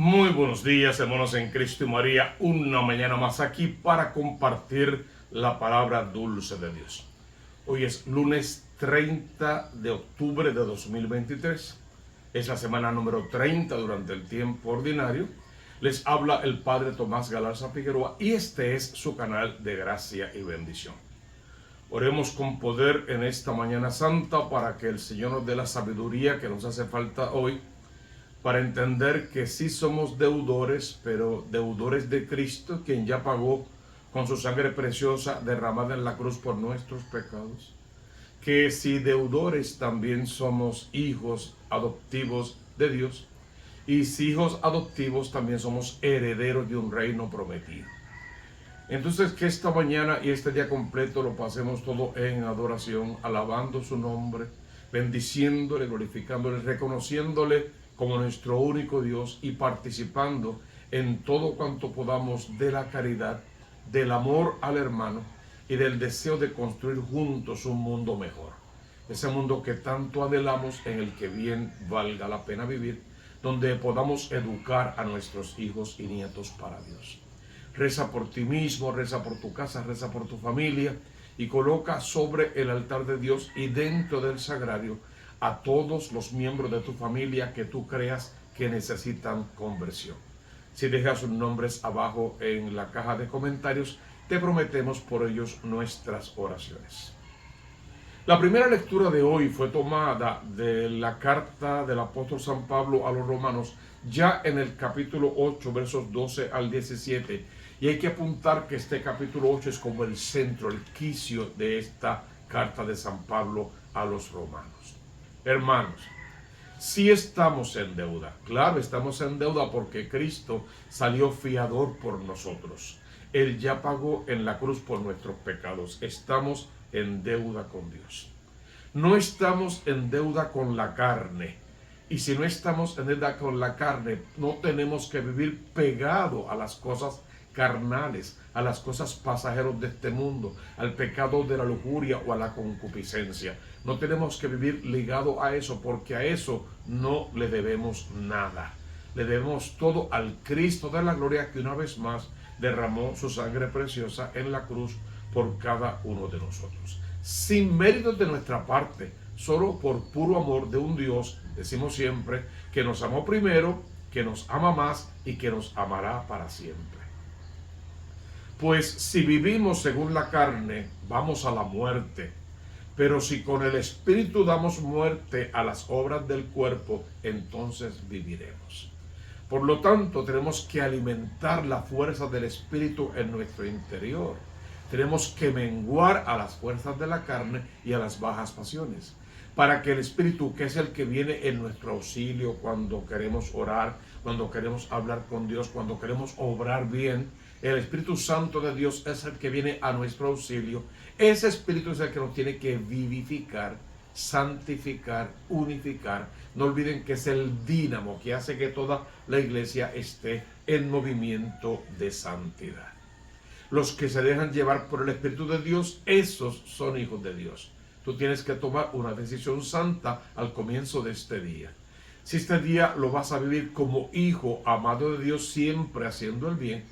Muy buenos días, hermanos en Cristo y María. Una mañana más aquí para compartir la palabra dulce de Dios. Hoy es lunes 30 de octubre de 2023. Es la semana número 30 durante el tiempo ordinario. Les habla el Padre Tomás Galarza Figueroa y este es su canal de gracia y bendición. Oremos con poder en esta mañana santa para que el Señor nos dé la sabiduría que nos hace falta hoy, para entender que sí somos deudores, pero deudores de Cristo, quien ya pagó con su sangre preciosa derramada en la cruz por nuestros pecados. Que si deudores, también somos hijos adoptivos de Dios. Y si hijos adoptivos, también somos herederos de un reino prometido. Entonces, que esta mañana y este día completo lo pasemos todo en adoración, alabando su nombre, bendiciéndole, glorificándole, reconociéndole como nuestro único Dios y participando en todo cuanto podamos de la caridad, del amor al hermano y del deseo de construir juntos un mundo mejor. Ese mundo que tanto anhelamos, en el que bien valga la pena vivir, donde podamos educar a nuestros hijos y nietos para Dios. Reza por ti mismo, reza por tu casa, reza por tu familia y coloca sobre el altar de Dios y dentro del sagrario a todos los miembros de tu familia que tú creas que necesitan conversión. Si dejas sus nombres abajo en la caja de comentarios, te prometemos por ellos nuestras oraciones. La primera lectura de hoy fue tomada de la carta del apóstol San Pablo a los romanos, ya en el capítulo 8, versos 12 al 17. Y hay que apuntar que este capítulo 8 es como el centro, el quicio de esta carta de San Pablo a los romanos. Hermanos, si estamos en deuda, claro, estamos en deuda porque Cristo salió fiador por nosotros. Él ya pagó en la cruz por nuestros pecados. Estamos en deuda con Dios. No estamos en deuda con la carne. Y si no estamos en deuda con la carne, no tenemos que vivir pegado a las cosas carnales, a las cosas pasajeras de este mundo, al pecado de la lujuria o a la concupiscencia. No tenemos que vivir ligado a eso, porque a eso no le debemos nada. Le debemos todo al Cristo de la gloria, que una vez más derramó su sangre preciosa en la cruz por cada uno de nosotros. Sin méritos de nuestra parte, solo por puro amor de un Dios, decimos siempre, que nos amó primero, que nos ama más y que nos amará para siempre. Pues si vivimos según la carne, vamos a la muerte. Pero si con el Espíritu damos muerte a las obras del cuerpo, entonces viviremos. Por lo tanto, tenemos que alimentar la fuerza del Espíritu en nuestro interior. Tenemos que menguar a las fuerzas de la carne y a las bajas pasiones, para que el Espíritu, que es el que viene en nuestro auxilio cuando queremos orar, cuando queremos hablar con Dios, cuando queremos obrar bien, el Espíritu Santo de Dios es el que viene a nuestro auxilio. Ese Espíritu es el que nos tiene que vivificar, santificar, unificar. No olviden que es el dínamo que hace que toda la iglesia esté en movimiento de santidad. Los que se dejan llevar por el Espíritu de Dios, esos son hijos de Dios. Tú tienes que tomar una decisión santa al comienzo de este día. Si este día lo vas a vivir como hijo amado de Dios, siempre haciendo el bien,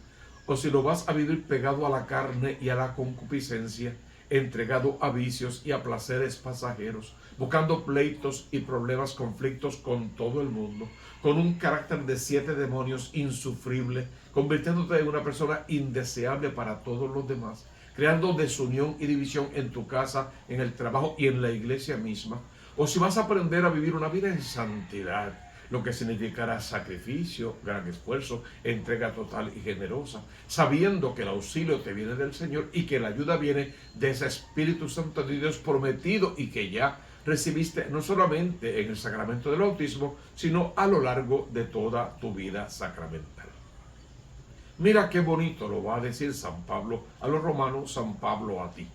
o si lo vas a vivir pegado a la carne y a la concupiscencia, entregado a vicios y a placeres pasajeros, buscando pleitos y problemas, conflictos con todo el mundo, con un carácter de 7 demonios insufrible, convirtiéndote en una persona indeseable para todos los demás, creando desunión y división en tu casa, en el trabajo y en la iglesia misma. O si vas a aprender a vivir una vida en santidad, lo que significará sacrificio, gran esfuerzo, entrega total y generosa, sabiendo que el auxilio te viene del Señor y que la ayuda viene de ese Espíritu Santo de Dios prometido y que ya recibiste no solamente en el sacramento del bautismo, sino a lo largo de toda tu vida sacramental. Mira qué bonito lo va a decir San Pablo a los romanos, San Pablo a ti.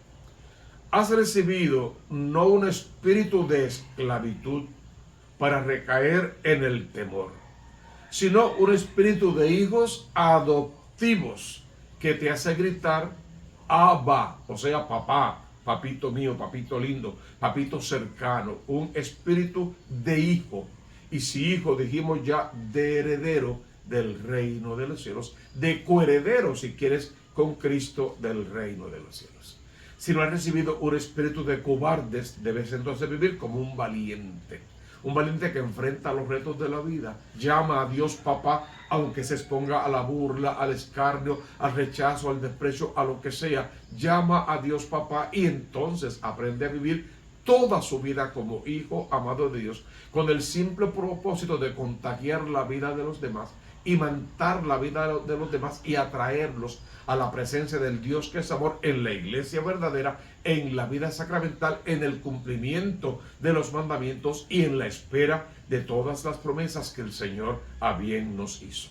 Has recibido no un espíritu de esclavitud para recaer en el temor, sino un espíritu de hijos adoptivos que te hace gritar Abba, o sea, papá, papito mío, papito lindo, papito cercano, un espíritu de hijo. Y si hijo, dijimos ya, de heredero, del reino de los cielos, de coheredero, si quieres, con Cristo del reino de los cielos. Si no has recibido un espíritu de cobardes, debes entonces vivir como un valiente que enfrenta los retos de la vida. Llama a Dios papá, aunque se exponga a la burla, al escarnio, al rechazo, al desprecio, a lo que sea. Llama a Dios papá y entonces aprende a vivir toda su vida como hijo amado de Dios, con el simple propósito de contagiar la vida de los demás, imantar la vida de los demás y atraerlos a la presencia del Dios que es amor en la iglesia verdadera, en la vida sacramental, en el cumplimiento de los mandamientos y en la espera de todas las promesas que el Señor a bien nos hizo.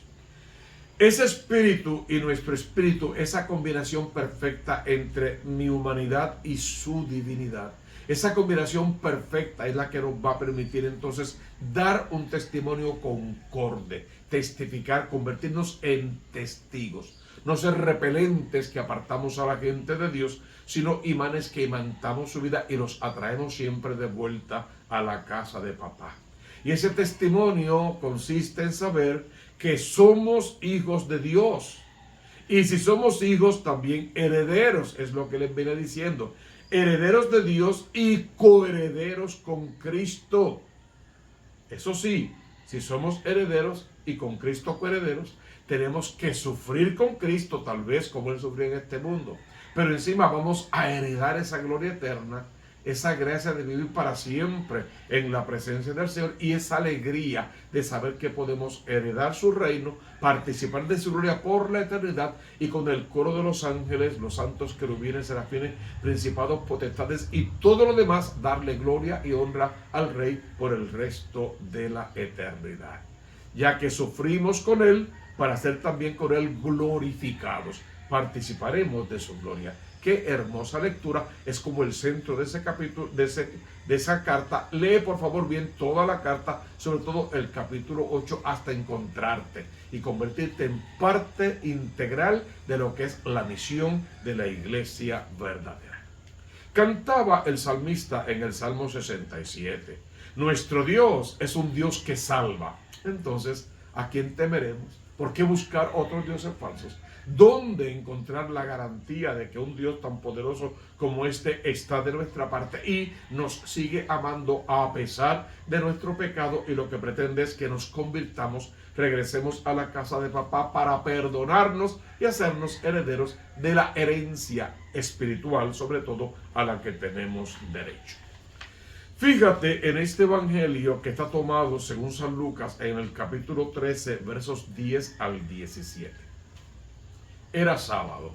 Ese espíritu y nuestro espíritu, esa combinación perfecta entre mi humanidad y su divinidad, esa combinación perfecta es la que nos va a permitir entonces dar un testimonio concorde, testificar, convertirnos en testigos. No ser repelentes que apartamos a la gente de Dios, sino imanes que imantamos su vida y los atraemos siempre de vuelta a la casa de papá. Y ese testimonio consiste en saber que somos hijos de Dios. Y si somos hijos, también herederos, es lo que les viene diciendo. Herederos de Dios y coherederos con Cristo. Eso sí, si somos herederos y con Cristo coherederos, tenemos que sufrir con Cristo, tal vez como Él sufrió en este mundo. Pero encima vamos a heredar esa gloria eterna, esa gracia de vivir para siempre en la presencia del Señor y esa alegría de saber que podemos heredar su reino, participar de su gloria por la eternidad y con el coro de los ángeles, los santos querubines, serafines, principados, potestades y todo lo demás, darle gloria y honra al Rey por el resto de la eternidad. Ya que sufrimos con Él, para ser también con Él glorificados. Participaremos de su gloria. Qué hermosa lectura, es como el centro de ese capítulo, de esa carta. Lee por favor bien toda la carta, sobre todo el capítulo 8, hasta encontrarte y convertirte en parte integral de lo que es la misión de la iglesia verdadera. Cantaba el salmista en el Salmo 67. Nuestro Dios es un Dios que salva. Entonces, ¿a quién temeremos? ¿Por qué buscar otros dioses falsos? ¿Dónde encontrar la garantía de que un Dios tan poderoso como este está de nuestra parte y nos sigue amando a pesar de nuestro pecado? Y lo que pretende es que nos convirtamos, regresemos a la casa de papá para perdonarnos y hacernos herederos de la herencia espiritual, sobre todo a la que tenemos derecho. Fíjate en este evangelio que está tomado según San Lucas en el capítulo 13, versos 10 al 17. Era sábado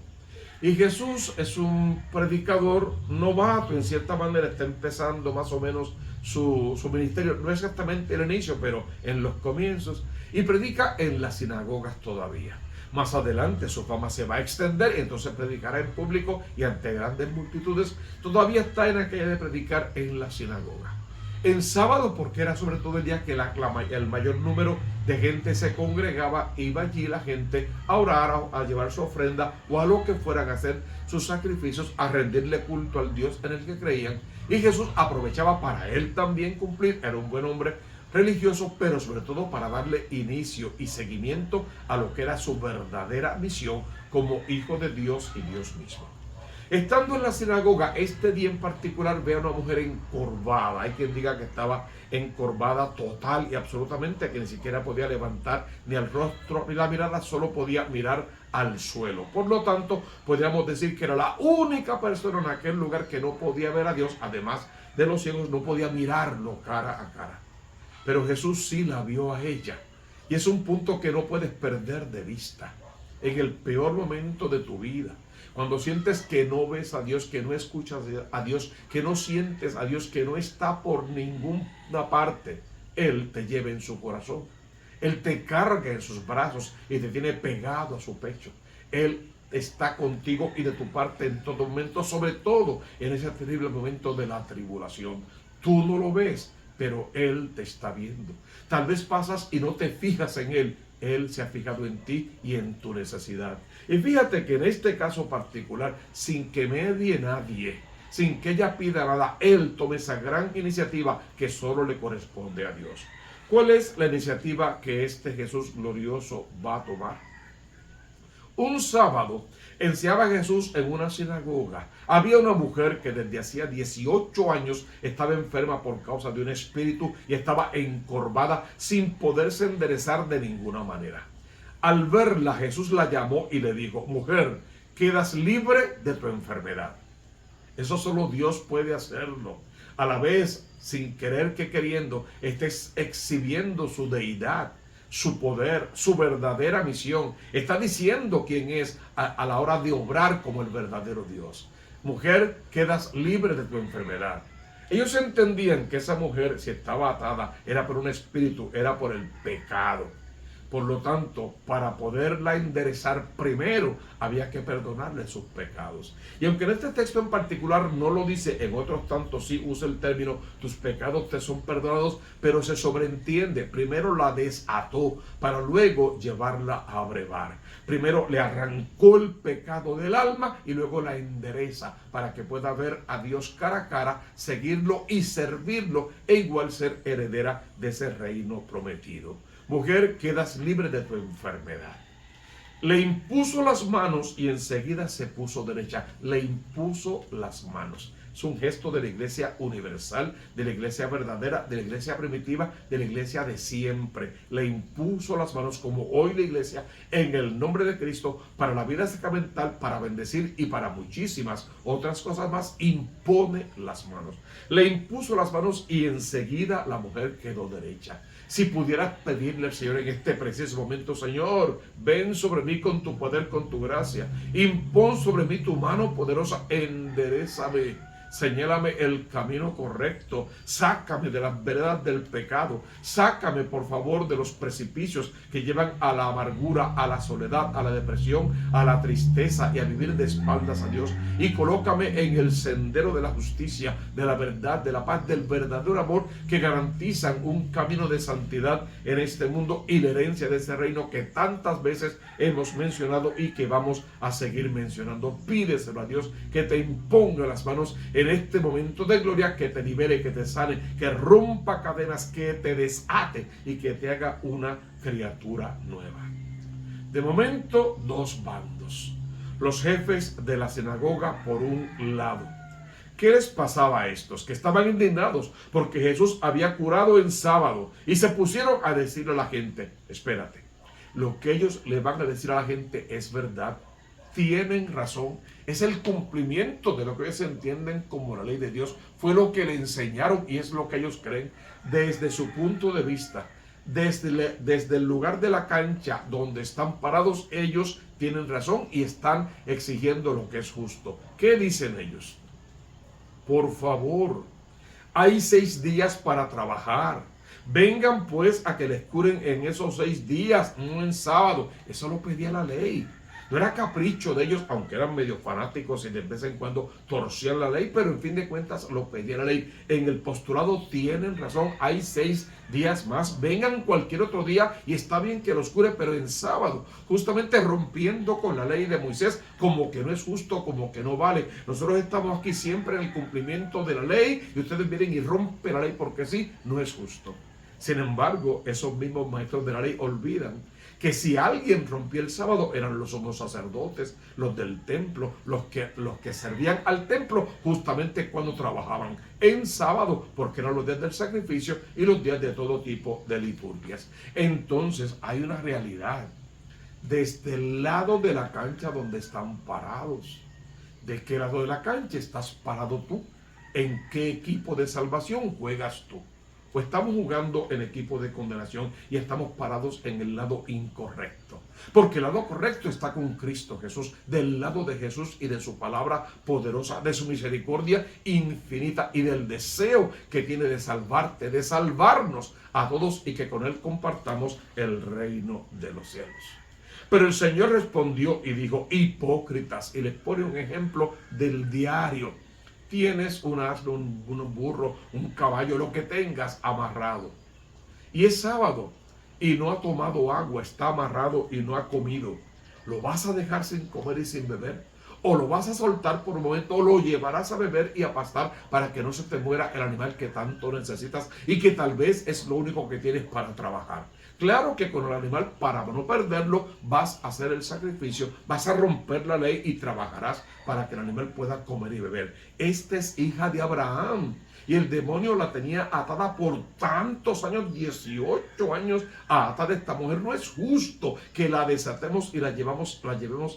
y Jesús es un predicador novato, en cierta manera está empezando más o menos su ministerio, no exactamente el inicio, pero en los comienzos, y predica en las sinagogas todavía. Más adelante su fama se va a extender y entonces predicará en público y ante grandes multitudes. Todavía está en aquella de predicar en la sinagoga. En sábado, porque era sobre todo el día que el mayor número de gente se congregaba, iba allí la gente a orar, a llevar su ofrenda o a lo que fueran a hacer sus sacrificios, a rendirle culto al Dios en el que creían. Y Jesús aprovechaba para él también cumplir, era un buen hombre religioso, pero sobre todo para darle inicio y seguimiento a lo que era su verdadera misión como hijo de Dios y Dios mismo. Estando en la sinagoga, este día en particular, ve a una mujer encorvada. Hay quien diga que estaba encorvada total y absolutamente, que ni siquiera podía levantar ni el rostro ni la mirada, solo podía mirar al suelo. Por lo tanto, podríamos decir que era la única persona en aquel lugar que no podía ver a Dios, además de los ciegos, no podía mirarlo cara a cara. Pero Jesús sí la vio a ella. Y es un punto que no puedes perder de vista. En el peor momento de tu vida, cuando sientes que no ves a Dios, que no escuchas a Dios, que no sientes a Dios, que no está por ninguna parte, Él te lleva en su corazón. Él te carga en sus brazos y te tiene pegado a su pecho. Él está contigo y de tu parte en todo momento, sobre todo en ese terrible momento de la tribulación. Tú no lo ves, pero Él te está viendo. Tal vez pasas y no te fijas en Él. Él se ha fijado en ti y en tu necesidad. Y fíjate que en este caso particular, sin que medie nadie, sin que ella pida nada, Él toma esa gran iniciativa que solo le corresponde a Dios. ¿Cuál es la iniciativa que este Jesús glorioso va a tomar? Un sábado enseñaba Jesús en una sinagoga. Había una mujer que desde hacía 18 años estaba enferma por causa de un espíritu y estaba encorvada sin poderse enderezar de ninguna manera. Al verla, Jesús la llamó y le dijo: mujer, quedas libre de tu enfermedad. Eso solo Dios puede hacerlo. A la vez, sin querer que queriendo, estés exhibiendo su deidad, su poder, su verdadera misión. Está diciendo quién es a la hora de obrar como el verdadero Dios. Mujer, quedas libre de tu enfermedad. Ellos entendían que esa mujer, si estaba atada, era por un espíritu, era por el pecado. Por lo tanto, para poderla enderezar primero, había que perdonarle sus pecados. Y aunque en este texto en particular no lo dice, en otros tantos sí usa el término, tus pecados te son perdonados, pero se sobreentiende, primero la desató para luego llevarla a brevar. Primero le arrancó el pecado del alma y luego la endereza para que pueda ver a Dios cara a cara, seguirlo y servirlo e igual ser heredera de ese reino prometido. Mujer, quedas libre de tu enfermedad. Le impuso las manos y enseguida se puso derecha. Le impuso las manos. Es un gesto de la iglesia universal, de la iglesia verdadera, de la iglesia primitiva, de la iglesia de siempre. Le impuso las manos, como hoy la iglesia, en el nombre de Cristo, para la vida sacramental, para bendecir y para muchísimas otras cosas más, impone las manos. Le impuso las manos y enseguida la mujer quedó derecha. Si pudieras pedirle al Señor en este preciso momento: Señor, ven sobre mí con tu poder, con tu gracia. Impón sobre mí tu mano poderosa, enderézame. Señálame el camino correcto, sácame de las veredas del pecado, sácame por favor de los precipicios que llevan a la amargura, a la soledad, a la depresión, a la tristeza y a vivir de espaldas a Dios, y colócame en el sendero de la justicia, de la verdad, de la paz, del verdadero amor que garantizan un camino de santidad en este mundo y la herencia de ese reino que tantas veces hemos mencionado y que vamos a seguir mencionando. Pídeselo a Dios que te imponga las manos en este momento de gloria, que te libere, que te sane, que rompa cadenas, que te desate y que te haga una criatura nueva. De momento, dos bandos. Los jefes de la sinagoga por un lado. ¿Qué les pasaba a estos? Que estaban indignados porque Jesús había curado en sábado y se pusieron a decirle a la gente: espérate, lo que ellos le van a decir a la gente es verdad. Tienen razón, es el cumplimiento de lo que ellos entienden como la ley de Dios. Fue lo que le enseñaron y es lo que ellos creen desde su punto de vista. Desde el lugar de la cancha donde están parados, ellos tienen razón y están exigiendo lo que es justo. ¿Qué dicen ellos? Por favor, hay 6 días para trabajar. Vengan pues a que les curen en esos 6 días, no en sábado. Eso lo pedía la ley. No era capricho de ellos, aunque eran medio fanáticos y de vez en cuando torcían la ley, pero en fin de cuentas lo pedía la ley. En el postulado tienen razón, hay 6 días más, vengan cualquier otro día y está bien que los cure, pero en sábado, justamente rompiendo con la ley de Moisés, como que no es justo, como que no vale. Nosotros estamos aquí siempre en el cumplimiento de la ley y ustedes vienen y rompen la ley porque sí, no es justo. Sin embargo, esos mismos maestros de la ley olvidan que si alguien rompía el sábado eran los somos sacerdotes, los del templo, los que servían al templo justamente cuando trabajaban en sábado, porque eran los días del sacrificio y los días de todo tipo de liturgias. Entonces hay una realidad. Desde el lado de la cancha donde están parados, ¿de qué lado de la cancha estás parado tú? ¿En qué equipo de salvación juegas tú? O estamos jugando en equipo de condenación y estamos parados en el lado incorrecto. Porque el lado correcto está con Cristo Jesús, del lado de Jesús y de su palabra poderosa, de su misericordia infinita y del deseo que tiene de salvarte, de salvarnos a todos y que con Él compartamos el reino de los cielos. Pero el Señor respondió y dijo: hipócritas, y les pone un ejemplo del diario. Tienes un asno, un burro, un caballo, lo que tengas amarrado. Y es sábado y no ha tomado agua, está amarrado y no ha comido. ¿Lo vas a dejar sin comer y sin beber? o lo vas a soltar por un momento, o lo llevarás a beber y a pastar para que no se te muera el animal que tanto necesitas y que tal vez es lo único que tienes para trabajar. Claro que con el animal, para no perderlo, vas a hacer el sacrificio, vas a romper la ley y trabajarás para que el animal pueda comer y beber. Esta es hija de Abraham. Y el demonio la tenía atada por tantos años, 18 años atada. Esta mujer. No es justo que la desatemos y la llevemos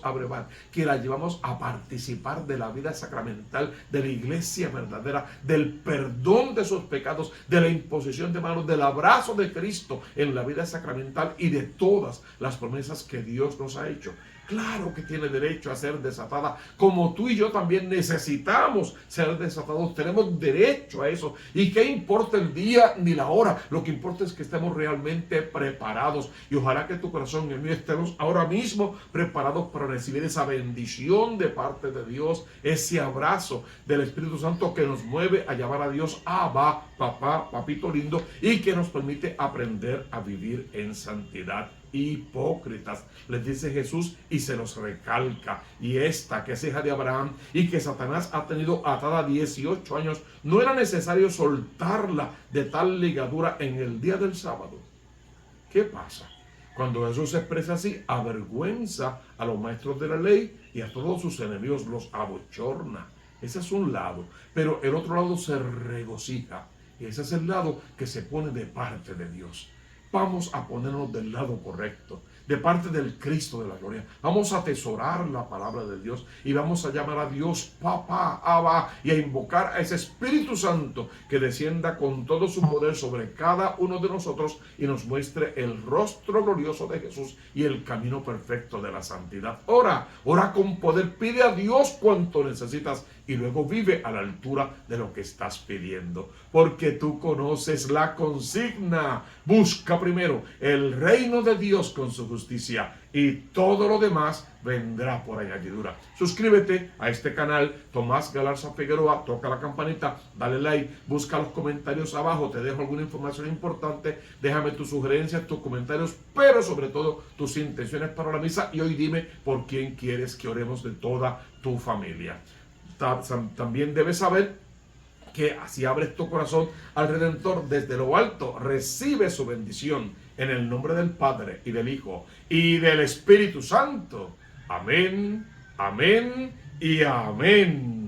a brevar, que la llevamos a participar de la vida sacramental, de la iglesia verdadera, del perdón de sus pecados, de la imposición de manos, del abrazo de Cristo en la vida sacramental y de todas las promesas que Dios nos ha hecho. Claro que tiene derecho a ser desatada, como tú y yo también necesitamos ser desatados, tenemos derecho a eso. ¿Y qué importa el día ni la hora? Lo que importa es que estemos realmente preparados, y ojalá que tu corazón y el mío estemos ahora mismo preparados para recibir esa bendición de parte de Dios, ese abrazo del Espíritu Santo que nos mueve a llamar a Dios Abba, papá, papito lindo, y que nos permite aprender a vivir en santidad. Hipócritas, les dice Jesús, y se los recalca. Y esta, que es hija de Abraham y que Satanás ha tenido atada 18 años, no era necesario soltarla de tal ligadura en el día del sábado. ¿Qué pasa? Cuando Jesús se expresa así, avergüenza a los maestros de la ley y a todos sus enemigos, los abochorna. Ese es un lado, pero el otro lado se regocija, y ese es el lado que se pone de parte de Dios. Vamos a ponernos del lado correcto, de parte del Cristo de la gloria. Vamos a atesorar la palabra de Dios y vamos a llamar a Dios Papá, Abba, y a invocar a ese Espíritu Santo que descienda con todo su poder sobre cada uno de nosotros y nos muestre el rostro glorioso de Jesús y el camino perfecto de la santidad. Ora con poder, pide a Dios cuanto necesitas y luego vive a la altura de lo que estás pidiendo, porque tú conoces la consigna: busca primero el reino de Dios con su justicia y todo lo demás vendrá por añadidura. Suscríbete a este canal, Tomás Galarza Figueroa, toca la campanita, dale like, busca los comentarios abajo, te dejo alguna información importante, déjame tus sugerencias, tus comentarios, pero sobre todo tus intenciones para la misa, y hoy dime por quién quieres que oremos de toda tu familia. También debes saber que si abres tu corazón al Redentor desde lo alto, recibe su bendición en el nombre del Padre y del Hijo y del Espíritu Santo. Amén, amén y amén.